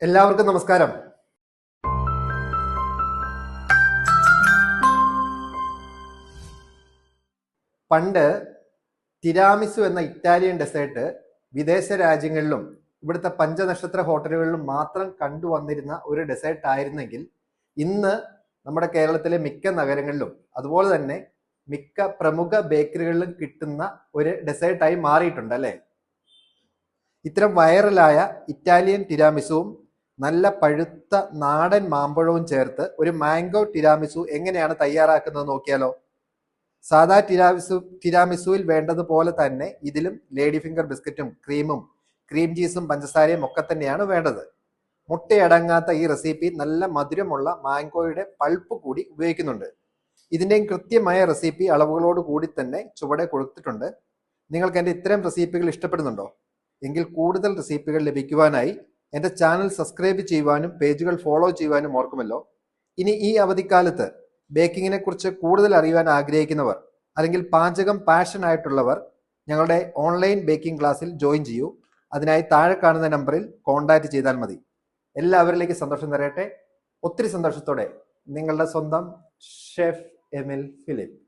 എല്ലാവർക്കും നമസ്കാരം. പണ്ട് തിരാമിസു എന്ന ഇറ്റാലിയൻ ഡെസേർട്ട് വിദേശ രാജ്യങ്ങളിലും ഇവിടുത്തെ പഞ്ചനക്ഷത്ര ഹോട്ടലുകളിലും മാത്രം കണ്ടുവന്നിരുന്ന ഒരു ഡെസേർട്ട് ആയിരുന്നെങ്കിൽ ഇന്ന് നമ്മുടെ കേരളത്തിലെ മിക്ക നഗരങ്ങളിലും അതുപോലെ തന്നെ മിക്ക പ്രമുഖ ബേക്കറികളിലും കിട്ടുന്ന ഒരു ഡെസേർട്ടായി മാറിയിട്ടുണ്ട് അല്ലേ? ഇത്തരം വൈറലായ ഇറ്റാലിയൻ തിരാമിസുവും നല്ല പഴുത്ത നാടൻ മാമ്പഴവും ചേർത്ത് ഒരു മാംഗോ തിരാമിസു എങ്ങനെയാണ് തയ്യാറാക്കുന്നത് നോക്കിയാലോ? സാധാ തിരാമിസുവിൽ വേണ്ടതുപോലെ തന്നെ ഇതിലും ലേഡി ഫിംഗർ ബിസ്ക്കറ്റും ക്രീമും ക്രീം ചീസും പഞ്ചസാരയും ഒക്കെ തന്നെയാണ് വേണ്ടത്. മുട്ടയടങ്ങാത്ത ഈ റെസിപ്പി നല്ല മധുരമുള്ള മാംഗോയുടെ പൾപ്പ് കൂടി ഉപയോഗിക്കുന്നുണ്ട്. ഇതിൻ്റെയും കൃത്യമായ റെസിപ്പി അളവുകളോട് കൂടി തന്നെ ചുവടെ കൊടുത്തിട്ടുണ്ട്. നിങ്ങൾക്ക് എൻ്റെ ഇത്തരം റെസിപ്പികൾ ഇഷ്ടപ്പെടുന്നുണ്ടോ? എങ്കിൽ കൂടുതൽ റെസിപ്പികൾ ലഭിക്കുവാനായി എൻ്റെ ചാനൽ സബ്സ്ക്രൈബ് ചെയ്യുവാനും പേജുകൾ ഫോളോ ചെയ്യുവാനും ഓർക്കുമല്ലോ. ഇനി ഈ അവധിക്കാലത്ത് ബേക്കിങ്ങിനെ കുറിച്ച് കൂടുതൽ അറിയുവാൻ ആഗ്രഹിക്കുന്നവർ അല്ലെങ്കിൽ പാചകം പാഷൻ ആയിട്ടുള്ളവർ ഞങ്ങളുടെ ഓൺലൈൻ ബേക്കിംഗ് ക്ലാസ്സിൽ ജോയിൻ ചെയ്യൂ. അതിനായി താഴെ കാണുന്ന നമ്പറിൽ കോൺടാക്റ്റ് ചെയ്താൽ മതി. എല്ലാവരിലേക്ക് സന്തോഷം തരട്ടെ. ഒത്തിരി സന്തോഷത്തോടെ നിങ്ങളുടെ സ്വന്തം ഷെഫ് എമിൽ ഫിലിപ്പ്.